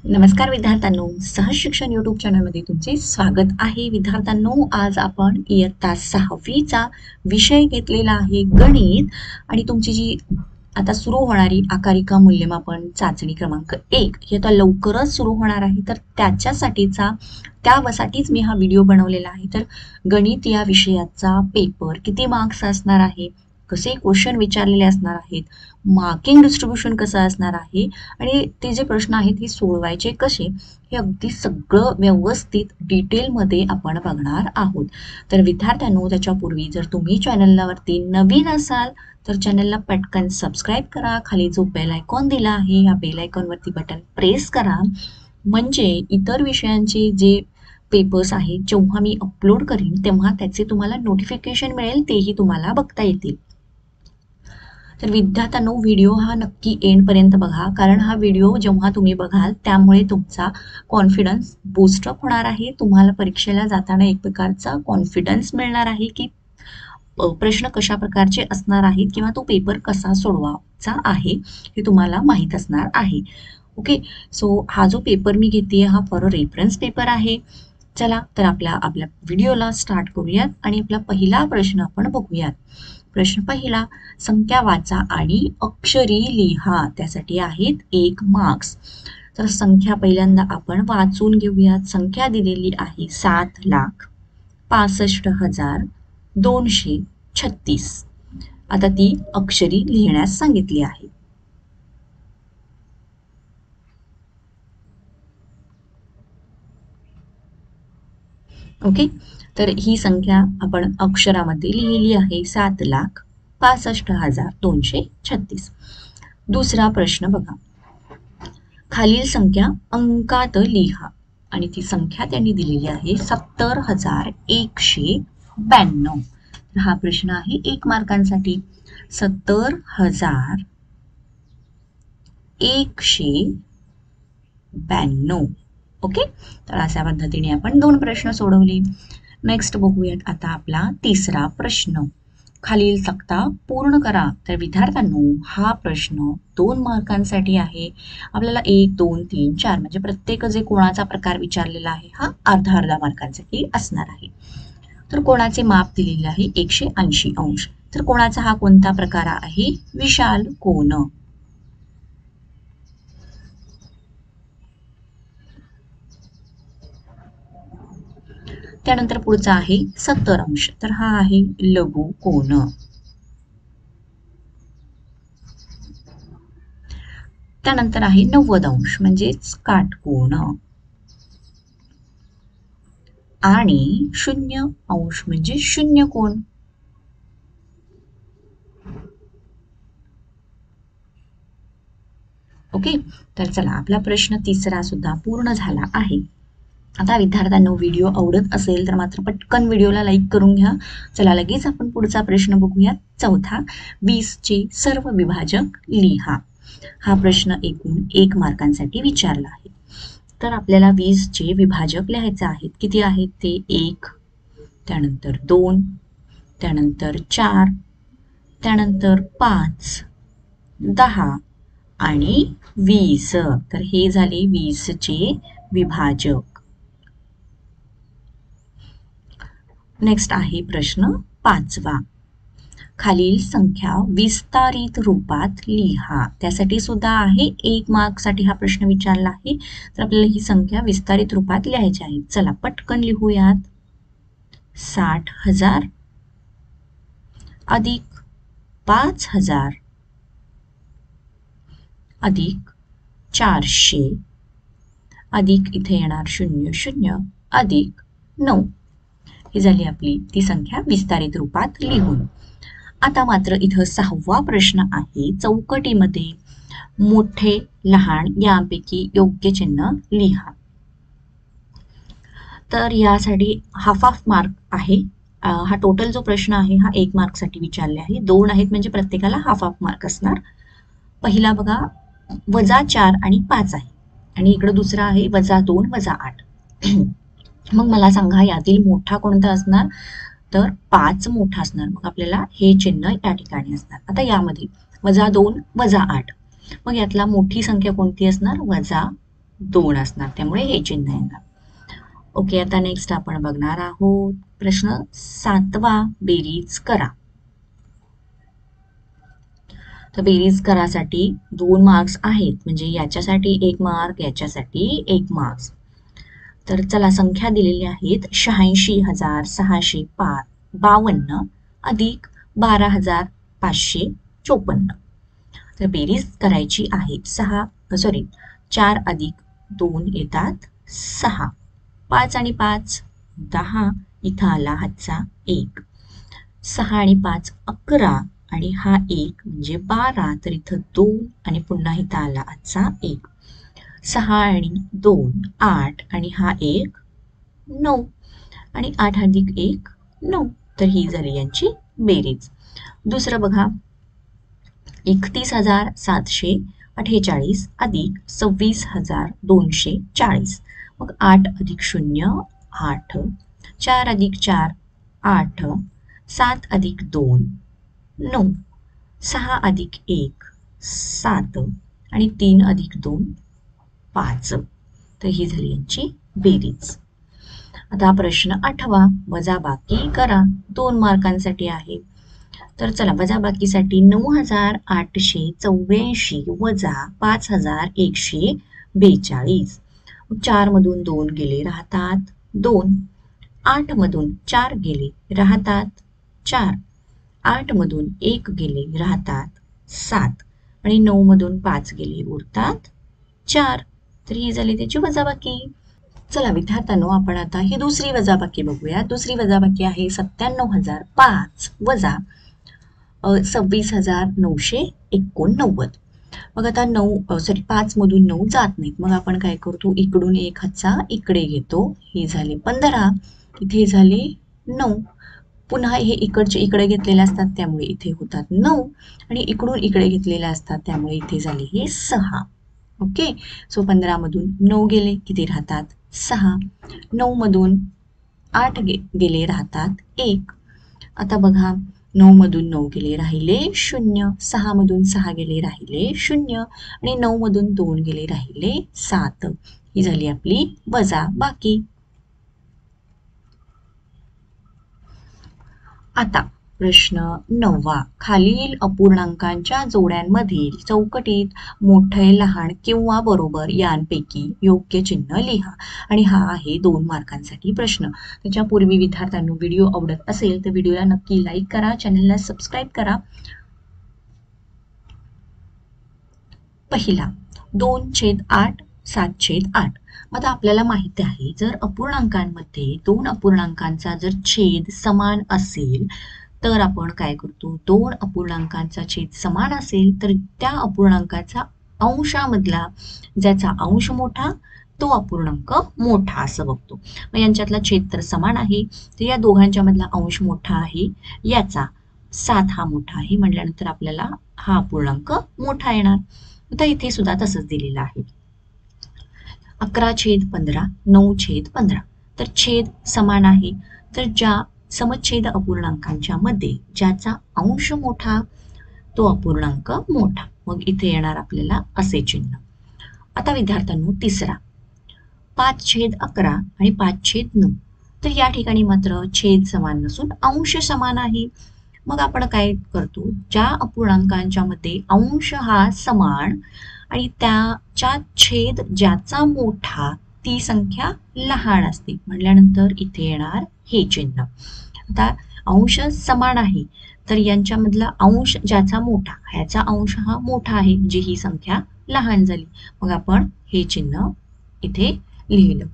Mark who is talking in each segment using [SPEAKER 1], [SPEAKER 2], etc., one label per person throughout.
[SPEAKER 1] नमस्कार विद्यार्थ्यांनो, सहज शिक्षण यूट्यूब चॅनलमध्ये तुमचे स्वागत आहे. विद्यार्थ्यांनो, आज आपण इयत्ता 6वीचा विषय घेतलेला आहे गणित आणि तुमची जी आता सुरू होणारी आकारिका मूल्यमापन चाचणी क्रमांक 1 ही आता लवकरच सुरू होणार आहे. तर त्यासाठीच मी हा व्हिडिओ बनवलेला आहे. तर गणित या विषयाचा पेपर किती मार्क्स असणार आहे, कसे क्वेश्चन विचारलेले असणार आहेत, मार्किंग डिस्ट्रीब्युशन कसं असणार आहे आणि ते जे प्रश्न आहेत हे सोडवायचे कसे, हे अगदी सगळं व्यवस्थित डिटेलमध्ये आपण बघणार आहोत. तर विद्यार्थ्यांनो, त्याच्यापूर्वी जर तुम्ही चॅनलवरती नवीन असाल तर चॅनलला पटकन सबस्क्राईब करा. खाली जो बेल आयकॉन दिला आहे या बेल आयकॉनवरती बटन प्रेस करा, म्हणजे इतर विषयांचे जे पेपर्स आहेत जेव्हा मी अपलोड करीन तेव्हा त्याचे तुम्हाला नोटिफिकेशन मिळेल, तेही तुम्हाला बघता येतील. तर विद्यार्थ्यांनो, व्हिडिओ हा नक्की एंडपर्यंत बघा, कारण हा व्हिडिओ जेव्हा तुम्ही बघाल त्यामुळे तुमचा कॉन्फिडन्स बूस्टअप होणार आहे. तुम्हाला परीक्षेला जाताना एक प्रकारचा कॉन्फिडन्स मिळणार आहे की प्रश्न कशा प्रकारचे असणार आहेत किंवा तो पेपर कसा सोडवायचा आहे हे तुम्हाला माहीत असणार आहे. ओके, सो हा जो पेपर मी घेते हा फॉर रेफरन्स पेपर आहे. चला तर आपल्या व्हिडिओला स्टार्ट करूयात आणि आपला पहिला प्रश्न आपण बघूयात. प्रश्न पहिला, संख्या वाचा आणि अक्षरी लिहा, त्यासाठी आहेत 1 मार्क्स. तर संख्या पहिल्यांदा आपण वाचून घेऊयात. संख्या दिलेली आहे 7,65,236. आता ती अक्षरी लिहिण्यास सांगितली आहे. ओके, तर ही संख्या आपण अक्षरामध्ये लिहिली आहे 7,65,236. दुसरा प्रश्न बघा, खालील संख्या अंकात लिहा आणि ती संख्या त्यांनी दिलेली आहे 70,192. हा प्रश्न आहे 1 मार्कांसाठी. 70,192. ओके, तर अशा पद्धतीने आपण 2 प्रश्न सोडवले. नेक्स्ट बघूयात आता आपला तिसरा प्रश्न. खालील तक्ता पूर्ण करा. तर विद्यार्थ्यांनो, हा प्रश्न 2 मार्कांसाठी आहे. आपल्याला 1, 2, 3, 4 म्हणजे प्रत्येक जे कोणाचा प्रकार विचारलेला आहे हा अर्धा मार्कांसाठी असणार आहे. तर कोणाचे माप दिलेले आहे 180 अंश. तर कोणाचा हा कोणता प्रकार आहे? विशाल कोन. त्यानंतर पुढचा आहे 70 अंश. तर हा आहे लघु कोन. त्यानंतर आहे 90 अंश म्हणजेच काटकोन आणि 0 अंश म्हणजे शून्य कोन. ओके, तर चला आपला प्रश्न तिसरा सुद्धा पूर्ण झाला आहे. आता विद्यार्थ्यांनो, व्हिडिओ आवडत असेल तर मात्र पटकन व्हिडिओला लाईक करून घ्या. चला लगेच आपण पुढचा प्रश्न बघूया. चौथा, 20चे सर्व विभाजक लिहा. हा प्रश्न एकूण 1 मार्कांसाठी विचारला आहे. तर आपल्याला 20चे विभाजक लिहायचे आहेत. किती आहेत ते? 1, त्यानंतर 2, त्यानंतर 4, त्यानंतर 5, 10 आणि 20. तर हे झाले 20चे विभाजक. नेक्स्ट आहे प्रश्न 5वा. खालील संख्या विस्तारित रूपात लिहा. त्यासाठी सुद्धा आहे 1 मार्कसाठी हा प्रश्न विचारला आहे. तर आपल्याला ही संख्या विस्तारित रूपात लिहायची आहे. चला पटकन लिहूयात. 60,000 अधिक 5,000 अधिक 400 अधिक इथे येणार 00 अधिक 9. ही झाली आपली ती संख्या विस्तारित रूपात लिहून. आता मात्र इथं 6वा प्रश्न आहे. चौकटीमध्ये मोठे लहान यापैकी योग्य चिन्ह लिहा. तर यासाठी हाफ मार्क आहे. हा टोटल जो प्रश्न आहे हा 1 मार्कसाठी विचारले आहे. 2 आहेत म्हणजे प्रत्येकाला हाफ मार्क असणार. पहिला बघा, -4 आणि 5 आहे आणि इकडे दुसरा आहे -2 -8. मग मला सांगा यातील मोठा कोणता असणार? तर 5 मोठा असणार. मग आपल्याला हे चिन्ह या ठिकाणी असणार. आता यामध्ये -2 -8, मग यातला मोठी संख्या कोणती असणार? 2 असणार, त्यामुळे हे चिन्ह येणार. ओके, आता नेक्स्ट आपण बघणार आहोत प्रश्न 7वा, बेरीज करा. तर बेरीज करासाठी 2 मार्क्स आहेत, म्हणजे याच्यासाठी 1 मार्क, याच्यासाठी 1 मार्क्स. तर चला, संख्या दिलेल्या आहेत 86,652 अधिक 12,554. तर बेरीज करायची आहे 4 अधिक 2 येतात 6, 5 आणि 5 10, इथं आला हातचा 1, 6 आणि 5 11 आणि हा 1 म्हणजे 12, तर इथं 2 आणि पुन्हा इथं आला हातचा 1, 6 आणि 2 8 आणि हा 1 9 आणि 8 अधिक 1 9. तर ही झाली यांची बेरीज. दुसरं बघा, 31,748 अधिक 26,240. मग 8 अधिक 0 8, 4 अधिक 4 8, 7 अधिक 2 9, 6 अधिक 1 7 आणि 3 अधिक 2 5. तर ही झाली यांची बेरीज. आता प्रश्न 8वा, वजाबाकी करा. 2 मार्कांसाठी आहे. तर चला, वजाबाकीसाठी 9,884 वजा 5,142. 4 मधून 2 गेले राहतात 2, 8 मधून 4 गेले राहतात 4, 8 मधून 1 गेले राहतात 7 आणि 9 मधून 5 गेले उरतात 4. तर ही झाली त्याची वजाबाकी. चला विद्यार्थ्यांनो, आपण आता ही दुसरी वजाबाकी बघूया. दुसरी वजाबाकी आहे 97,005 वजा 26,989. मग आता 5 मधून 9 जात नाहीत, मग आपण काय करतो, इकडून एक हातचा इकडे घेतो. ही झाली 15, इथे झाले 9, पुन्हा हे इकडचे इकडे घेतलेले असतात त्यामुळे इथे होतात 9 आणि इकडून इकडे घेतलेले असतात त्यामुळे इथे झाले हे 6. ओके, सो 15 मधून 9 गेले, किती राहतात 6, 9 मधून 8 गेले राहतात 1. आता बघा, 9 मधून 9 गेले राहिले 0, 6 मधून 6 गेले राहिले 0 आणि 9 मधून 2 गेले राहिले 7. ही झाली आपली वजाबाकी. आता प्रश्न 9वा, खालील अपूर्णांकांच्या जोड्यांमधील चौकटीत मोठे, लहान किंवा बरोबर यांपैकी योग्य चिन्ह लिहा. आणि हा आहे 2 मार्कांसाठी प्रश्न. त्याच्यापूर्वी विद्यार्थ्यांनो, व्हिडिओ आवडत असेल तर व्हिडिओला नक्की लाईक करा, चॅनलला सबस्क्राईब करा. पहिला 2/8 7/8. आता आपल्याला माहिती आहे, जर अपूर्णांकांमध्ये 2 अपूर्णांकांचा जर छेद समान असेल तर आपण काय करतो, 2 अपूर्णांकांचा छेद समान असेल तर त्या अपूर्णांकाचा अंशामधला ज्याचा अंश मोठा तो अपूर्णांक मोठा असं बघतो. मग यांच्यातला छेद तर समान आहे, तर या दोघांच्या मधला अंश मोठा आहे, याचा 7 हा मोठा आहे म्हटल्यानंतर आपल्याला हा अपूर्णांक मोठा येणार. आता इथे सुद्धा तसंच दिलेलं आहे. 11/15 9/15. तर छेद समान आहे, तर ज्या समच्छेद अपूर्णांकांच्या मध्ये ज्याचा अंश मोठा तो अपूर्णांक मोठा. मग इथे येणार आपल्याला असे चिन्ह. आता विद्यार्थ्यांनो, तिसरा 5/11 आणि 5/9. तर या ठिकाणी मात्र छेद समान नसून अंश समान आहे. मग आपण काय करतो, ज्या अपूर्णांकांच्या मध्ये अंश हा समान आणि त्याच्या छेद ज्याचा मोठा ती संख्या लहान असते म्हटल्यानंतर इथे येणार हे चिन्ह. आता अंश समान आहे, तर यांच्यामधला अंश ज्याचा मोठा, ह्याचा अंश हा मोठा आहे, जी ही संख्या लहान झाली. मग आपण हे चिन्ह इथे लिहिलं.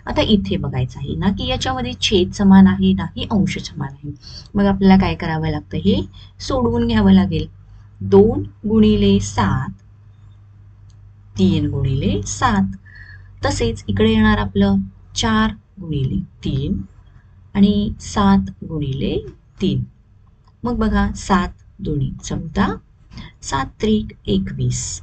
[SPEAKER 1] आता इथे बघायचं आहे ना की याच्यामध्ये छेद समान आहे नाही अंश समान आहे. मग आपल्याला काय करावं लागतं, हे सोडवून घ्यावं लागेल. 2 गुणिले 7 3 गुणिले 7. तसेच इकडे येणार आपलं 4 गुणिले 3 आणि 7 गुणिले 3. मग बघा 7 दोन्ही 14, 7 त्रिक 21,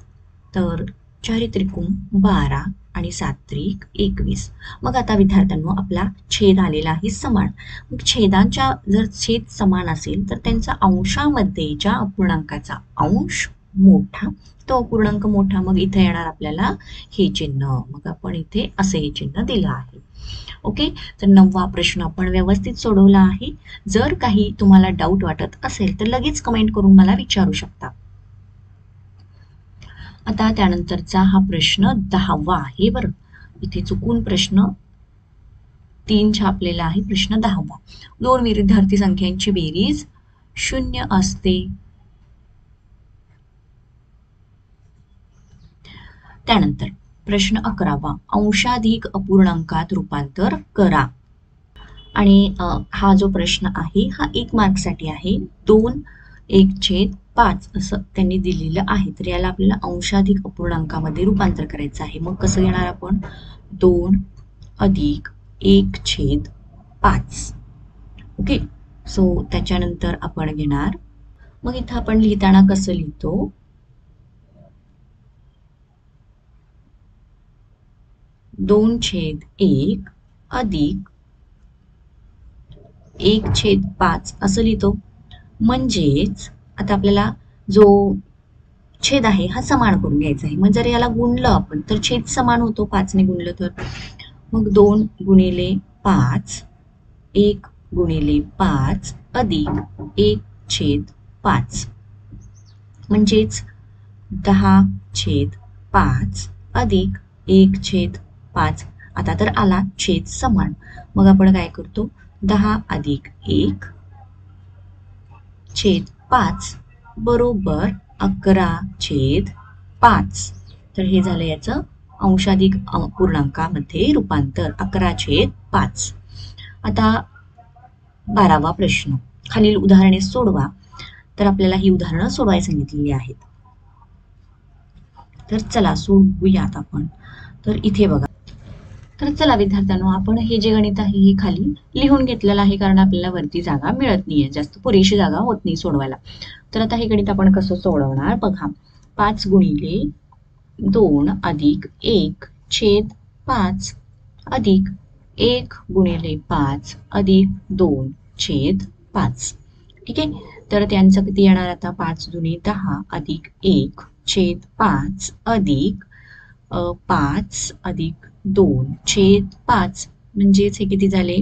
[SPEAKER 1] तर 4 त्रिकोण 12 आणि 7 त्रिक 21. मग आता विद्यार्थ्यांनो, आपला छेद आलेला आहे समान. मग छेदांच्या जर छेद समान असेल तर त्यांचा अंशामध्ये ज्या अपूर्णांकाचा अंश मोठा, तो अपूर्णांक मोठा, मग इथे येणार आपल्याला हे चिन्ह, मग आपण इथे असे हे चिन्ह दिलं आहे. ओके, तर 9वा प्रश्न आपण व्यवस्थित सोडवला आहे. जर काही तुम्हाला डाऊट वाटत असेल तर लगेच कमेंट करून मला विचारू शकता. आता त्यानंतरचा हा प्रश्न 10वा आहे बरं, इथे चुकून प्रश्न 3 छापलेला आहे. प्रश्न 10वा, दोन विरुद्धार्थी संख्यांची बेरीज 0 असते. त्यानंतर प्रश्न 11वा, अंशाधिक अपूर्णांकात रूपांतर करा. आणि हा जो प्रश्न आहे हा 1 मार्कसाठी आहे. 2(1/5) असं त्यांनी दिलेलं आहे. तर याला आपल्याला अंशाधिक अपूर्णांकामध्ये रूपांतर करायचं आहे. मग कसं घेणार आपण? 2 अधिक 1/5. ओके, सो त्याच्यानंतर आपण घेणार, मग इथं आपण लिहिताना कसं लिहितो? 2/1 अधिक 1/5 असं लिहितो. म्हणजेच आता आपल्याला जो छेद आहे हा समान करून घ्यायचा आहे. मग जर याला गुणलं आपण तर छेद समान होतो 5 ने गुणलं तर. मग 2 गुणिले 5, 1 गुणिले 5 अधिक 1/5 म्हणजेच 10/5 अधिक 1/5. आता तर आला छेद समान, मग आपण काय करतो? 10 अधिक 1/5 बरोबर 11/5. तर हे झालं याचं अंशाधिक पूर्णांकामध्ये रूपांतर, 11/5. आता 12वा प्रश्न, खालील उदाहरणे सोडवा. तर आपल्याला ही उदाहरणं सोडवायला सांगितलेली आहेत. तर चला सोडवूयात आपण. तर इथे बघा, तर चला विद्यार्थ्यांनो, आपण हे जे गणित आहे हे खाली लिहून घेतलेलं आहे, कारण आपल्याला वरती जागा मिळत नाहीये, जास्त पुरेशी जागा होत नाही सोडवायला. तर आता हे गणित आपण कसं सोडवणार बघा. 5 गुणिले 2 अधिक 1/5 अधिक 1 गुणिले 5 अधिक 2/5. ठीक आहे, तर त्यांचं किती येणार आता? 5 दुनी 10 अधिक 1/5 अधिक 5 अधिक 2/5 म्हणजेच हे किती झाले?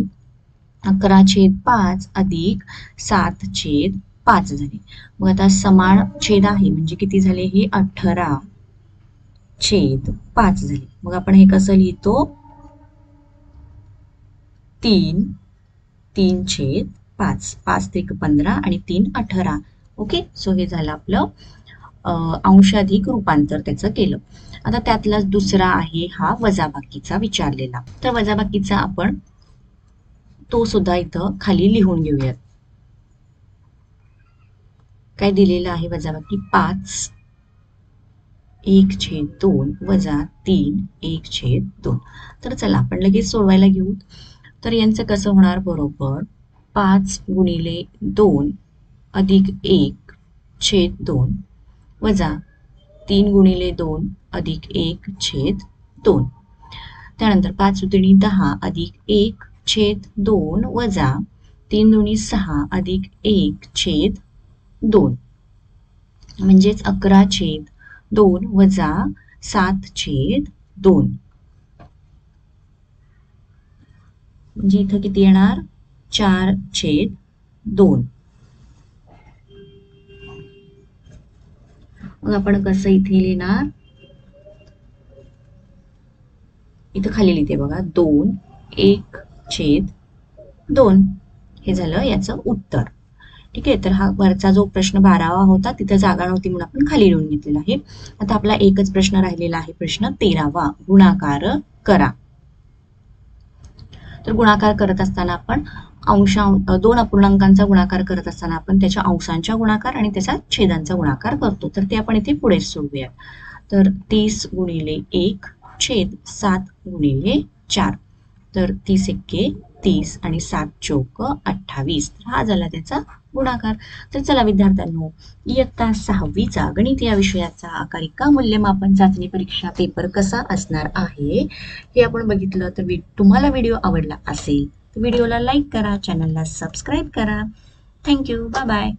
[SPEAKER 1] 11/5 अधिक 7/5 झाले. मग आता समान छेद आहे म्हणजे किती झाले? हे 18/5 झाले. मग आपण हे कसं लिहितो? 3/5. 5 त्रिक 15 आणि 3 18. ओके, सो हे झालं आपलं अंशाधिक रूपांतर त्याचं केलं. आता त्यातला दुसरा आहे हा वजाबाकीचा विचारलेला. तर वजाबाकीचा आपण तो सुद्धा इथं खाली लिहून घेऊयात. काय दिलेलं आहे वजाबाकी? 5 1/2 वजा 3 1/2. तर चला आपण लगेच सोडवायला घेऊ. तर यांचं कसं होणार? बरोबर 5 गुणिले 2 अधिक 1/2 वजा 3 गुणिले 2 अधिक 1/2. त्यानंतर 5 दुनी 10 अधिक 1/2 वजा 3 दुनी 6 अधिक 1/2 म्हणजेच 11/2 वजा 7/2. म्हणजे इथं किती येणार? 4/2. मग आपण कसं इथे लिहिणार? इथं खाली लिहिते बघा, 2 1/2. हे झालं याचं उत्तर. ठीक आहे, तर हा वरचा जो प्रश्न 12वा होता तिथं जागा नव्हती म्हणून आपण खाली लिहून घेतलेला आहे. आता आपला एकच प्रश्न राहिलेला आहे, प्रश्न 13वा, गुणाकार करा. तर गुणाकार करत असताना आपण दोन अपूर्णांकांचा गुणाकार करत असताना आपण त्याच्या अंशांचा गुणाकार आणि त्याचा छेदांचा गुणाकार करतो. तर ते आपण इथे पुढे सोडूयात. तर 30 गुणिले 1/7 गुणिले 4. तर 30 एक्के 30 आणि 7 चौक 28. हा झाला त्याचा गुणाकार. तर चला विद्यार्थ्यांनो, इयत्ता 6वीचा गणित या विषयाचा आकारिका मूल्यमापन चाचणी परीक्षा पेपर कसा असणार आहे हे आपण बघितलं. तर तुम्हाला व्हिडिओ आवडला असेल तर व्हिडिओला लाईक करा, चॅनलला सबस्क्राईब करा. Thank you, bye bye.